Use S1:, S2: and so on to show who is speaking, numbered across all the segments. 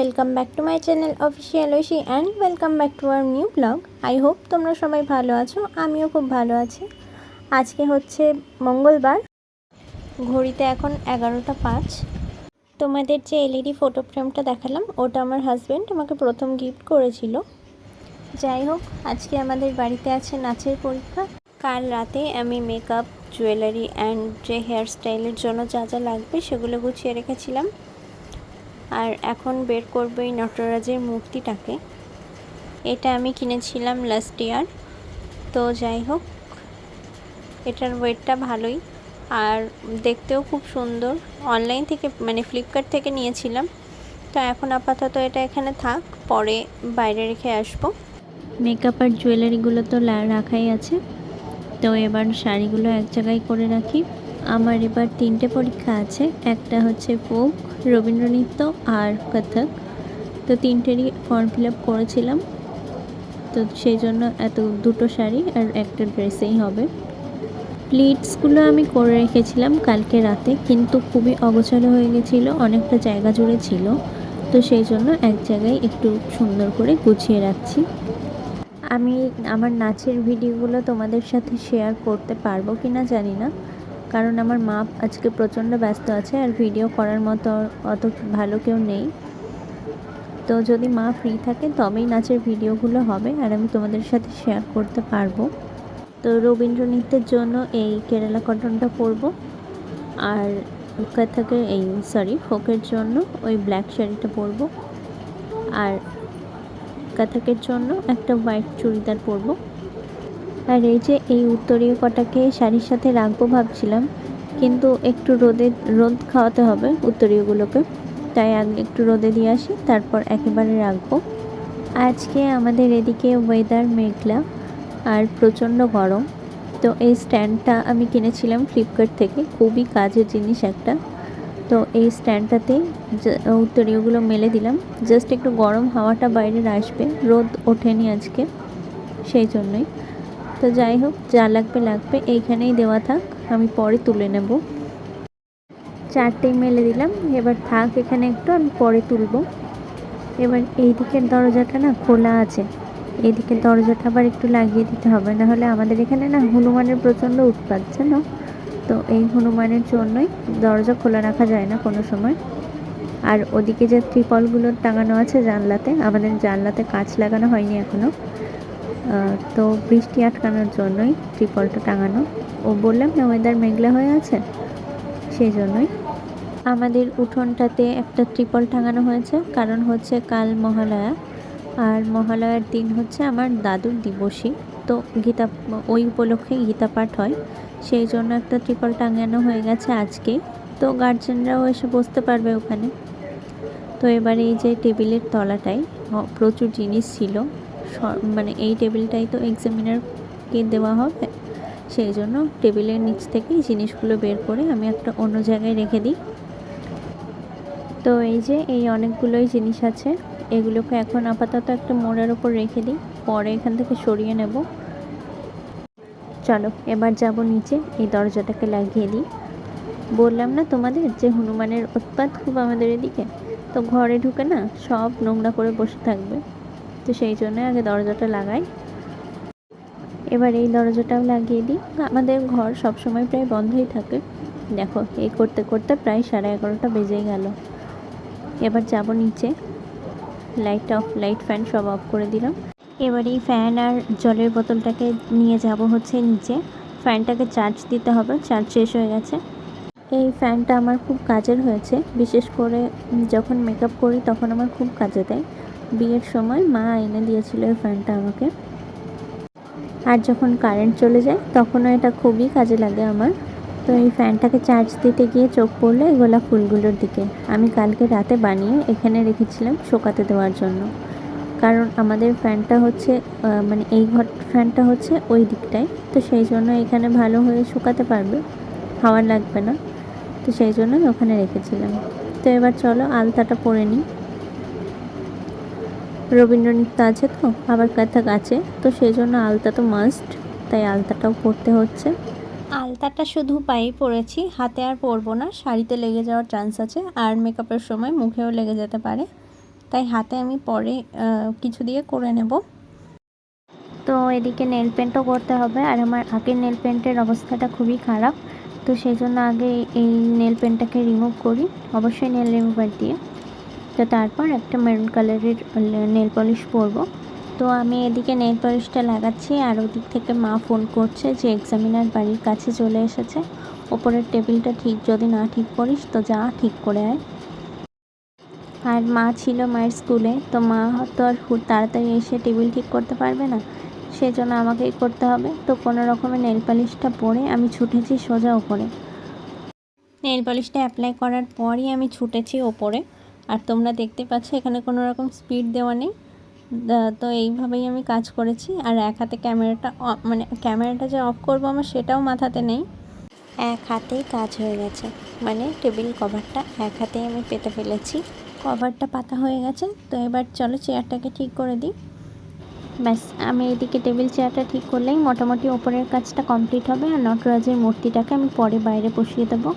S1: Welcome back to my channel official Aishi and welcome back to our new blog. I hope তোমরা সবাই ভালো আছো, আমিও খুব ভালো আছি। আজকে হচ্ছে মঙ্গলবার, ঘড়িতে এখন 11টা 5। তোমাদের যে এলইডি ফটো ফ্রেমটা দেখালাম ওটা আমার হাজব্যান্ড আমাকে প্রথম গিফট করেছিল। যাই হোক, আজকে আমাদের বাড়িতে আছে নাচের পরীক্ষা। কাল রাতে আমি মেকআপ, জুয়েলারি অ্যান্ড যে হেয়ার স্টাইলের জন্য যা যা লাগবে সেগুলো গুছিয়ে রেখেছিলাম। আর এখন বের করবো এই নটরাজের মূর্তিটাকে। এটা আমি কিনেছিলাম লাস্ট ইয়ার। তো যাই হোক, এটার ওয়েটটা ভালোই আর দেখতেও খুব সুন্দর। অনলাইন থেকে মানে ফ্লিপকার্ট থেকে নিয়েছিলাম। তো এখন আপাতত এটা এখানে থাক, পরে বাইরে রেখে আসবো। মেকআপ আর জুয়েলারিগুলো তো রাখাই আছে, তো এবার শাড়িগুলো এক জায়গায় করে রাখি। আমার এবার 3টে পরীক্ষা আছে, একটা হচ্ছে ফোক, রবীন্দ্রনৃত্য আর কত্থক। তো 3টেরই ফর্ম ফিল আপ করেছিলাম, তো সেই জন্য এত 2টো শাড়ি আর একটা ড্রেসেই হবে। প্লিটসগুলো আমি করে রেখেছিলাম কালকে রাতে, কিন্তু খুবই অগোছালো হয়ে গেছিলো, অনেকটা জায়গা জুড়ে ছিল। তো সেই জন্য এক জায়গায় একটু সুন্দর করে গুছিয়ে রাখছি। আমি আমার নাচের ভিডিওগুলো তোমাদের সাথে শেয়ার করতে পারবো কি না জানি না, কারণ আমার মা আজকে প্রচণ্ড ব্যস্ত আছে আর ভিডিও করার মতো অত ভালো কেউ নেই। তো যদি মা ফ্রি থাকে তবেই নাচের ভিডিওগুলো হবে আর আমি তোমাদের সাথে শেয়ার করতে পারবো। তো রবীন্দ্রনৃত্যের জন্য এই কেরালা কটনটা পরবো, আর কত্থকের ফোকের জন্য ওই ব্ল্যাক শাড়িটা পরবো, আর কত্থকের জন্য একটা হোয়াইট চুড়িদার পরবো। আর এই যে এই উত্তরীয় কটাকে শাড়ির সাথে রাখবো ভাবছিলাম, কিন্তু একটু রোদ খাওয়াতে হবে উত্তরীয়গুলোকে, তাই আগে একটু রোদে দিয়ে আসি, তারপর একেবারে রাখবো। আজকে আমাদের এদিকে ওয়েদার মেঘলা আর প্রচণ্ড গরম। তো এই স্ট্যান্ডটা আমি কিনেছিলাম ফ্লিপকার্ট থেকে, খুবই কাজের জিনিস একটা। তো এই স্ট্যান্ডটাতে উত্তরীয়গুলো মেলে দিলাম, জাস্ট একটু গরম হাওয়াটা বাইরে আসবে, রোদ ওঠেনি আজকে, সেই জন্যই। তো যাই হোক, যা লাগবে এইখানেই দেওয়া থাক, আমি পরে তুলে নেব। 4টেই মেলে দিলাম, এবার থাক এখানে একটু, আমি পরে তুলব। এবার এই দিকের দরজাটা না খোলা আছে, এদিকের দরজাটা আবার একটু লাগিয়ে দিতে হবে, নাহলে আমাদের এখানে না হনুমানের প্রচণ্ড উৎপাত জানো। তো এই হনুমানের জন্যই দরজা খোলা রাখা যায় না কোনো সময়। আর ওদিকে যে ত্রিপলগুলো টাঙানো আছে জানলাতে, আমাদের জানলাতে কাঁচ লাগানো হয়নি এখনও, তো বৃষ্টি আটকানোর জন্যই ত্রিপলটা টাঙানো। ও বললাম না ওয়েদার মেঘলা হয়ে আছে, সেই জন্যই। আমাদের উঠোনটাতে একটা ত্রিপল টাঙানো হয়েছে, কারণ হচ্ছে কাল মহালয়া, আর মহালয়ার দিন হচ্ছে আমার দাদুর দিবসী। তো ওই উপলক্ষে গীতা পাঠ হয়, সেই জন্য একটা ত্রিপল টাঙানো হয়ে গেছে আজকেই। তো গার্জেনরাও এসে বসতে পারবে ওখানে। তো এবারে এই যে টেবিলের তলাটায় প্রচুর জিনিস ছিল, মানে এই টেবিলটাই তো এক্সামিনারকে দেওয়া হবে, সেই জন্য টেবিলের নিচ থেকে জিনিসগুলো বের করে আমি একটা অন্য জায়গায় রেখে দিই। তো এই যে এই অনেকগুলোই জিনিস আছে, এগুলোকে এখন আপাতত একটা মোড়ের ওপর রেখে দিই, পরে এখান থেকে সরিয়ে নেব। চলো এবার যাব নিচে, এই দরজাটাকে লাগিয়ে দিই। বললাম না তোমাদের যে হনুমানের উৎপাত খুব আমাদের এদিকে, তো ঘরে ঢুকে না সব নোংরা করে বসে থাকবে, তো সেই জন্য আগে দরজাটা লাগাই। এবার এই দরজাটাও লাগিয়ে দিই। আমাদের ঘর সবসময় প্রায় বন্ধই থাকে, দেখো এই করতে করতে প্রায় 11:30 বেজেই গেল। এবার যাব নিচে, লাইট ফ্যান সব অফ করে দিলাম। এবার এই ফ্যান আর জলের বোতলটাকে নিয়ে যাব হচ্ছে নিচে, ফ্যানটাকে চার্জ দিতে হবে, চার্জ শেষ হয়ে গেছে। এই ফ্যানটা আমার খুব কাজের হয়েছে, বিশেষ করে যখন মেকআপ করি তখন আমার খুব কাজে দেয়। বিয়ের সময় মা এনে দিয়েছিল এই ফ্যানটা আমাকে, আর যখন কারেন্ট চলে যায় তখনও এটা খুবই কাজে লাগে আমার। তো এই ফ্যানটাকে চার্জ দিতে গিয়ে চোখ পড়লো এই গোলাপ ফুলগুলোর দিকে। আমি কালকে রাতে বানিয়ে এখানে রেখেছিলাম শোকাতে দেওয়ার জন্য, কারণ আমাদের ফ্যানটা হচ্ছে মানে এই ফ্যানটা হচ্ছে ওই দিকটায়, তো সেই জন্য এখানে ভালো হয়ে শুকাতে পারবে, হাওয়া লাগবে না, তো সেই জন্যই ওখানে রেখেছিলাম। তো এবার চলো আলতাটা পরে নিই। রবীন্দ্রনৃত্য আছে তো, আবার কত্থক আছে, তো সেই জন্য আলতা তো মাস্ট, তাই আলতাটাও পরতে হচ্ছে। আলতাটা শুধু পায়েই পরেছি, হাতে আর পরবো না, শাড়িতে লেগে যাওয়ার চান্স আছে, আর মেকআপের সময় মুখেও লেগে যেতে পারে, তাই হাতে আমি পরে কিছু দিয়ে করে নেব। তো এদিকে নেল পেন্টও করতে হবে, আর আমার আগের নেল পেন্টের অবস্থাটা খুবই খারাপ, তো সেই জন্য আগে এই নেল পেন্টটাকে রিমুভ করি, অবশ্যই নেল রিমুভার দিয়ে। তো তারপর একটা মেরুন কালারের নেল পলিশ পরবো। তো আমি এদিকে নেল পলিশটা লাগাচ্ছি, আর ওদিক থেকে মা ফোন করছে যে এক্সামিনার বাড়ির কাছে চলে এসেছে, ওপরের টেবিলটা ঠিক যদি না ঠিক করিস তো যা ঠিক করে আয়। আর মা ছিল মায়ের স্কুলে, তো মা তো আর তাড়াতাড়ি এসে টেবিল ঠিক করতে পারবে না, সেজন্য আমাকেই করতে হবে। তো কোনো রকমের নেল পলিশটা পরে আমি ছুটেছি সোজা ওপরে। নেল পলিশটা অ্যাপ্লাই করার পরই আমি ছুটেছি ওপরে, আর তোমরা দেখতে পাচ্ছ এখানে কোনো রকম স্পিড দেওয়া নেই। তো এইভাবেই আমি কাজ করেছি, আর এক হাতে ক্যামেরাটা মানে ক্যামেরাটা যে অফ করবো আমার সেটাও মাথাতে নেই, এক হাতেই কাজ হয়ে গেছে। মানে টেবিল কভারটা এক হাতেই আমি পেতে ফেলেছি, কভারটা পাতা হয়ে গেছে। তো এবার চলো চেয়ারটাকে ঠিক করে দিই। ব্যাস, আমি এদিকে টেবিল চেয়ারটা ঠিক করলেই মোটামুটি ওপরের কাজটা কমপ্লিট হবে, আর নটরাজের মূর্তিটাকে আমি পরে বাইরে বসিয়ে দেবো।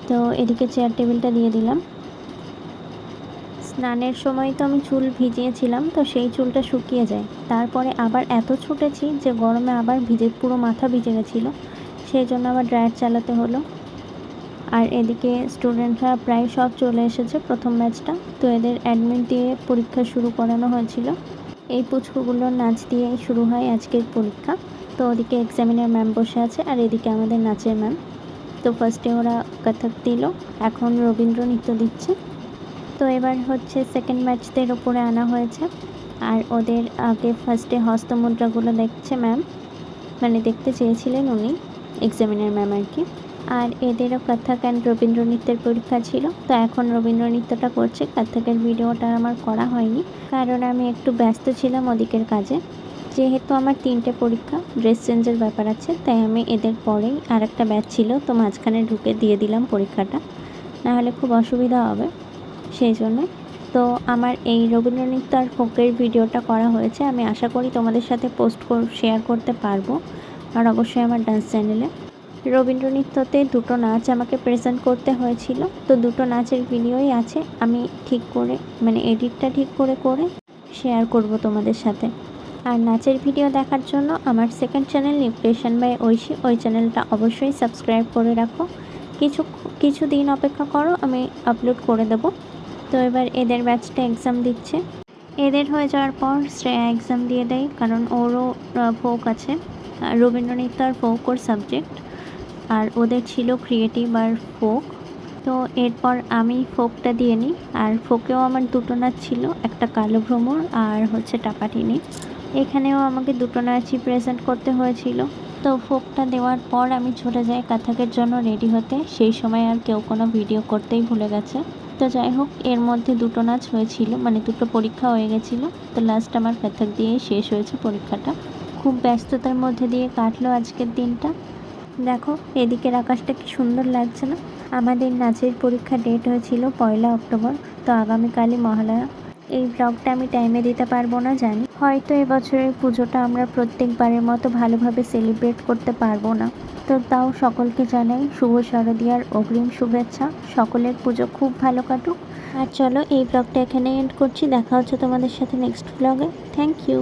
S1: তো এদিকে চেয়ার টেবিলটা দিয়ে দিলাম। স্নানের সময় তো আমি চুল ভিজিয়েছিলাম, তো সেই চুলটা শুকিয়ে যায়, তারপরে আবার এত ছুটেছি যে গরমে আবার পুরো মাথা ভিজে গেছিলো, সেই জন্য আবার ড্রায়ার চালাতে হলো। আর এদিকে স্টুডেন্টরা প্রায় সব চলে এসেছে প্রথম ব্যাচটা, তো এদের অ্যাডমিট দিয়ে পরীক্ষা শুরু করানো হয়েছিল। এই পুচকুগুলোর নাচ দিয়েই শুরু হয় আজকের পরীক্ষা। তো ওদিকে এক্সামিনার ম্যাম বসে আছে, আর এদিকে আমাদের নাচের ম্যাম। তো ফার্স্টে ওরা কথক দিল, এখন রবীন্দ্র নৃত্য দিচ্ছে। তো এবার হচ্ছে সেকেন্ড ব্যাচদের ওপরে আনা হয়েছে, আর ওদের আগে ফার্স্টে হস্তমুদ্রাগুলো দেখছে ম্যাম, মানে দেখতে চেয়েছিলেন উনি, এক্সামিনার ম্যাম আর কি। আর এদেরও কথক অ্যান্ড রবীন্দ্র নৃত্যের পরীক্ষা ছিল, তো এখন রবীন্দ্র নৃত্যটা করছে। কথকের ভিডিওটা আমার করা হয়নি, কারণ আমি একটু ব্যস্ত ছিলাম ওদিকের কাজে। যেহেতু আমার 3টে পরীক্ষা, ড্রেস চেঞ্জের ব্যাপার আছে, তাই আমি এদের পরেই আর একটা ব্যাচ ছিল, তো মাঝখানে ঢুকে দিয়ে দিলাম পরীক্ষাটা, নাহলে খুব অসুবিধা হবে, সেই জন্যে। তো আমার এই রবীন্দ্র নৃত্য আর ফোকের ভিডিওটা করা হয়েছে, আমি আশা করি তোমাদের সাথে শেয়ার করতে পারবো, আর অবশ্যই আমার ডান্স চ্যানেলে। রবীন্দ্র নৃত্যতে 2টো নাচ আমাকে প্রেজেন্ট করতে হয়েছিল, তো 2টো নাচের ভিডিওই আছে, আমি ঠিক করে মানে এডিটটা ঠিক করে শেয়ার করব তোমাদের সাথে। আর নাচের ভিডিও দেখার জন্য আমার second channel impression by Aishi, ওই চ্যানেলটা অবশ্যই সাবস্ক্রাইব করে রাখো। কিছু দিন অপেক্ষা করো, আমি আপলোড করে দেব। তো এবার এদের ব্যাচটা এক্সাম দিচ্ছে। এদের হয়ে যাওয়ার পর শ্রেয়া এক্সাম দিয়ে দেয়, কারণ ওরও ফোক আছে, রবীন্দ্র নৃত্য আর ফোক ওর সাবজেক্ট, আর ওদের ছিল ক্রিয়েটিভ আর ফোক। তো এরপর আমি ফোকটা দিয়ে নিই, আর ফোকেও আমার 2টো নাচ ছিল, একটা কালো ভ্রমর আর হচ্ছে টাপাটিনি। এখানেও আমাকে 2টো নাচই প্রেজেন্ট করতে হয়েছিল। তো ফোকটা দেওয়ার পর আমি চলে যাই কথকের জন্য রেডি হতে, সেই সময় আর কেউ কোনো ভিডিও করতেই ভুলে গেছে। তো যাই হোক, এর মধ্যে 2টো নাচ হয়েছিল, মানে 2টো পরীক্ষা হয়ে গেছিলো, তো লাস্ট আমার কথক দিয়েই শেষ হয়েছে পরীক্ষাটা। খুব ব্যস্ততার মধ্যে দিয়ে কাটলো আজকের দিনটা। দেখো এদিকের আকাশটা কি সুন্দর লাগছে না। আমাদের নাচের পরীক্ষা ডেট হয়েছিল 1 অক্টোবর, তো আগামীকালই মহালয়া। এই ব্লগটা আমি টাইমে দিতে পারবো না জানি, হয়তো এবছরের পুজোটা আমরা প্রত্যেকবারের মতো ভালোভাবে সেলিব্রেট করতে পারবো না, তো তাও সকলকে জানাই শুভ শারদীয়ার অগ্রিম শুভেচ্ছা, সকলের পুজো খুব ভালো কাটুক। আর চলো এই ব্লগটা এখানে এন্ড করছি, দেখা হচ্ছে তোমাদের সাথে নেক্সট ব্লগে। Thank you.